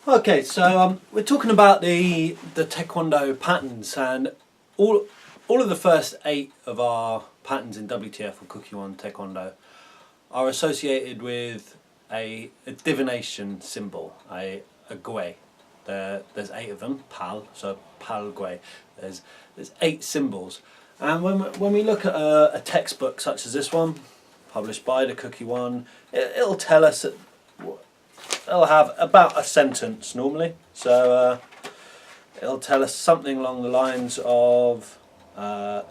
Okay, so we're talking about the Taekwondo patterns, and all of the first 8 of our patterns in WTF or Kukkiwon Taekwondo are associated with a divination symbol, a gui. There's 8 of them, pal, so pal gui. There's 8 symbols, and when we look at a textbook such as this one, published by the Kukkiwon, it'll tell us that it'll have about a sentence normally. So it'll tell us something along the lines of taeguk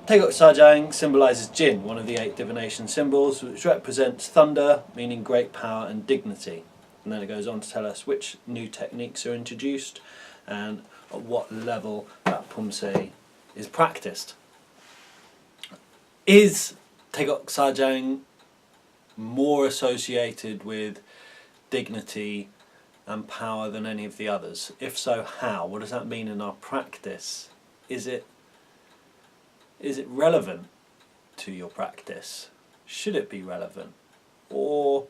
sajang symbolises Jin, one of the 8 divination symbols, which represents thunder, meaning great power and dignity. And then it goes on to tell us which new techniques are introduced and at what level that poomsae is practiced. Is taeguk sajang more associated with dignity and power than any of the others? If so, how? What does that mean in our practice? Is it relevant to your practice? Should it be relevant? Or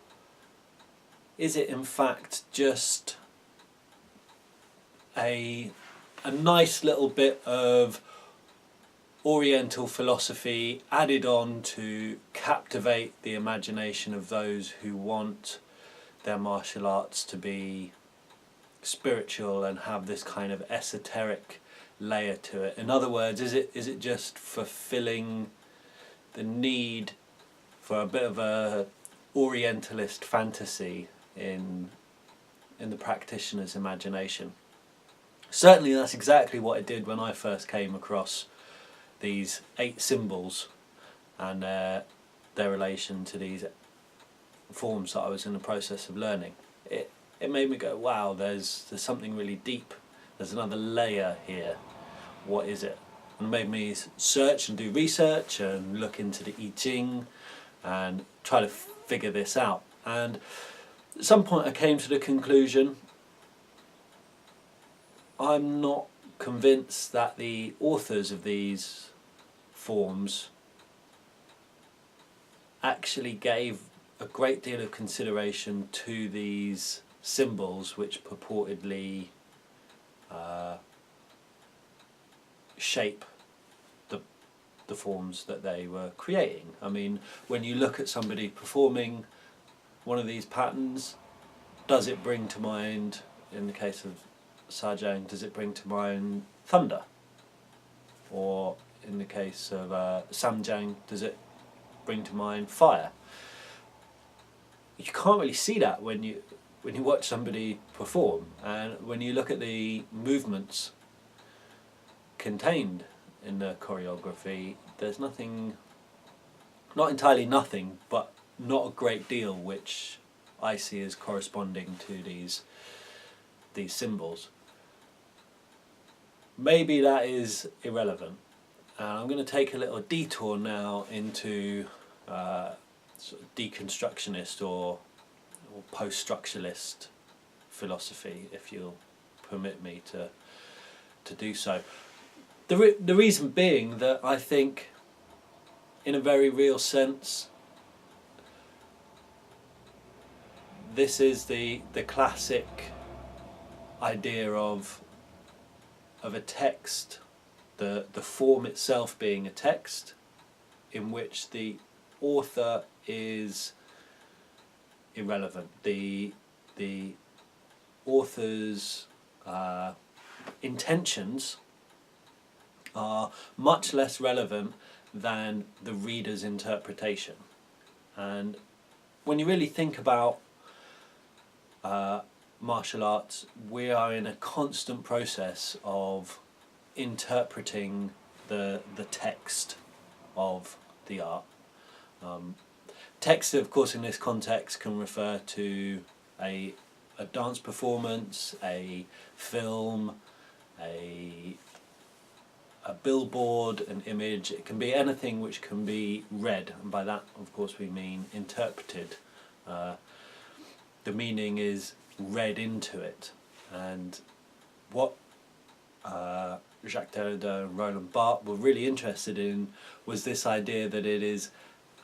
is it in fact just a nice little bit of Oriental philosophy added on to captivate the imagination of those who want their martial arts to be spiritual and have this kind of esoteric layer to it? In other words, is it just fulfilling the need for a bit of a Orientalist fantasy in the practitioner's imagination? Certainly that's exactly what it did when I first came across these 8 symbols and their relation to these forms that I was in the process of learning. It made me go, wow, there's something really deep. There's another layer here. What is it? And it made me search and do research and look into the I Ching and try to figure this out. And at some point I came to the conclusion I'm not convinced that the authors of these forms actually gave a great deal of consideration to these symbols which purportedly shape the forms that they were creating. I mean, when you look at somebody performing one of these patterns, does it bring to mind, in the case of Sajang, does it bring to mind thunder? Or in the case of Samjang, does it bring to mind fire? You can't really see that when you watch somebody perform, and when you look at the movements contained in the choreography, there's nothing, not entirely nothing, but not a great deal which I see as corresponding to these symbols. Maybe that is irrelevant. I'm going to take a little detour now into sort of deconstructionist or post-structuralist philosophy, if you'll permit me to do so. The reason being that I think, in a very real sense, this is the classic idea of a text, the form itself being a text, in which the author is irrelevant. The author's intentions are much less relevant than the reader's interpretation. And when you really think about martial arts, we are in a constant process of interpreting the text of the art. Text, of course, in this context can refer to a dance performance, a film, a billboard, an image. It can be anything which can be read, and by that, of course, we mean interpreted. The meaning is read into it, and what Jacques Derrida and Roland Barthes were really interested in was this idea that it is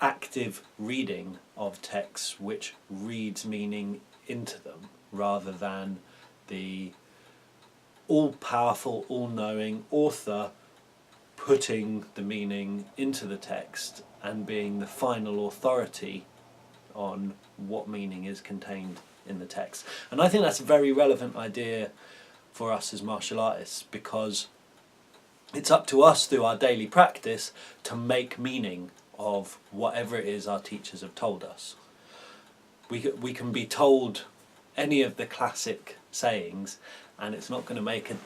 active reading of texts which reads meaning into them, rather than the all-powerful, all-knowing author putting the meaning into the text and being the final authority on what meaning is contained in the text. And I think that's a very relevant idea for us as martial artists, because it's up to us through our daily practice to make meaning of whatever it is our teachers have told us. We can be told any of the classic sayings and it's not going to make a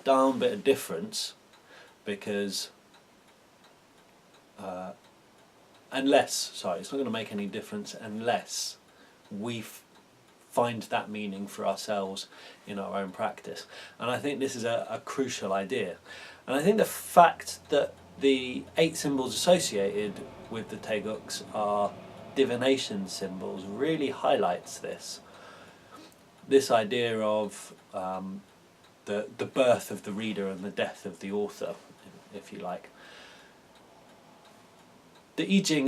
darn bit of difference, because it's not going to make any difference unless we find that meaning for ourselves in our own practice. And I think this is a crucial idea. And I think the fact that the 8 symbols associated with the taeguks are divination symbols really highlights this idea of the birth of the reader and the death of the author, if you like. The I Ching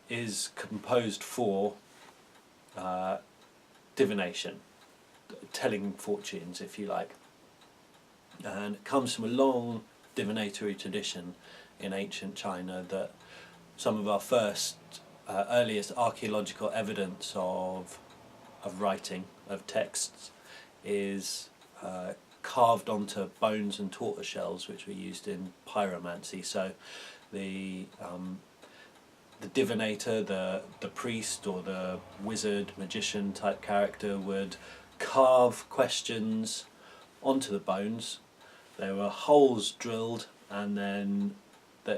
is composed for divination, telling fortunes, if you like, and it comes from a long divinatory tradition in ancient China that some of our first earliest archaeological evidence of writing, of texts, is carved onto bones and tortoise shells, which were used in pyromancy. So the divinator, the priest or the wizard, magician type character would carve questions onto the bones. There were holes drilled, and then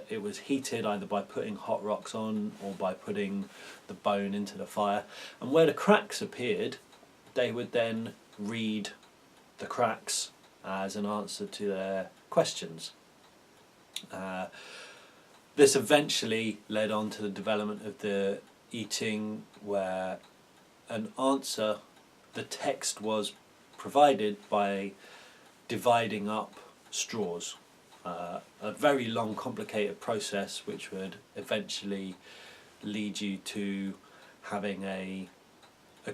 it was heated either by putting hot rocks on or by putting the bone into the fire. And where the cracks appeared, they would then read the cracks as an answer to their questions. This eventually led on to the development of the I Ching, where an answer, the text was provided by dividing up straws. A very long, complicated process which would eventually lead you to having a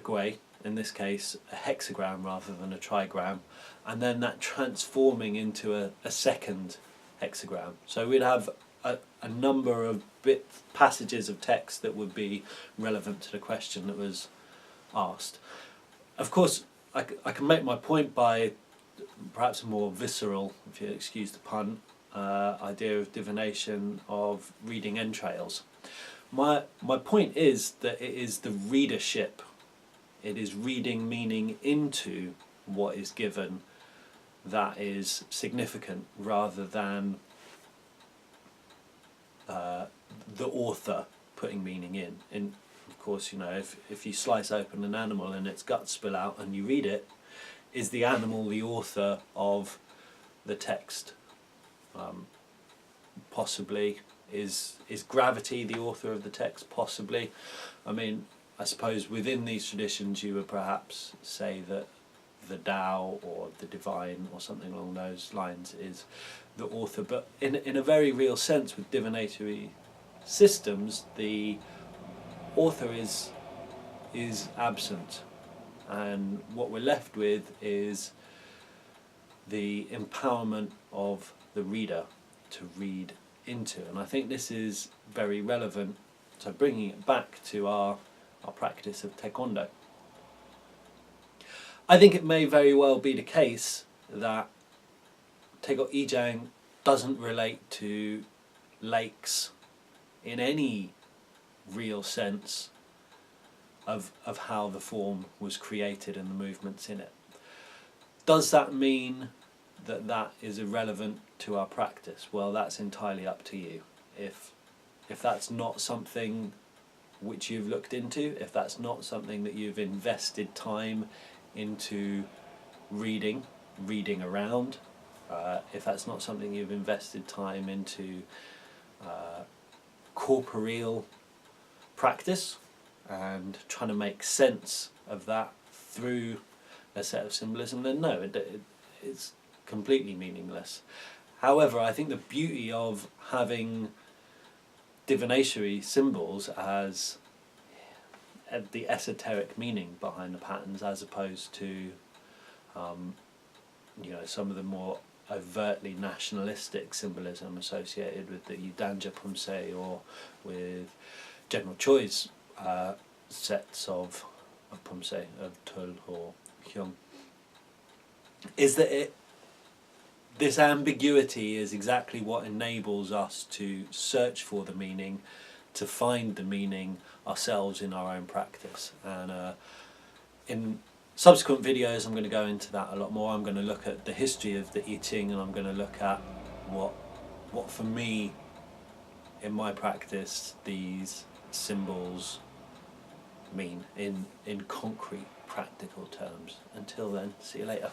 gui, in this case a hexagram rather than a trigram, and then that transforming into a second hexagram. So we'd have a number of passages of text that would be relevant to the question that was asked. Of course, I can make my point by perhaps a more visceral, if you excuse the pun, idea of divination, of reading entrails. My point is that it is the readership, it is reading meaning into what is given that is significant, rather than the author putting meaning in. And of course, you know, if you slice open an animal and its guts spill out and you read it, is the animal the author of the text? Possibly. Is gravity the author of the text? Possibly. I mean, I suppose within these traditions you would perhaps say that the Tao or the divine or something along those lines is the author, but in a very real sense, with divinatory systems, the author is absent, and what we're left with is the empowerment of the reader to read into. And I think this is very relevant, so bringing it back to our practice of taekwondo. I think it may very well be the case that taeguk ijang doesn't relate to lakes in any real sense of how the form was created and the movements in it. Does that mean that that is irrelevant to our practice? Well, that's entirely up to you. If that's not something which you've looked into, if that's not something that you've invested time into reading around, if that's not something you've invested time into corporeal practice and trying to make sense of that through a set of symbolism, then no, it's completely meaningless. However, I think the beauty of having divinatory symbols as the esoteric meaning behind the patterns, as opposed to some of the more overtly nationalistic symbolism associated with the Danja poomsae or with General Choi's sets of poomsae, of Tul or Hyung, is that this ambiguity is exactly what enables us to search for the meaning, to find the meaning ourselves in our own practice. And in subsequent videos I'm going to go into that a lot more. I'm going to look at the history of the I Ching, and I'm going to look at what for me in my practice these symbols mean in concrete practical terms. Until then, see you later.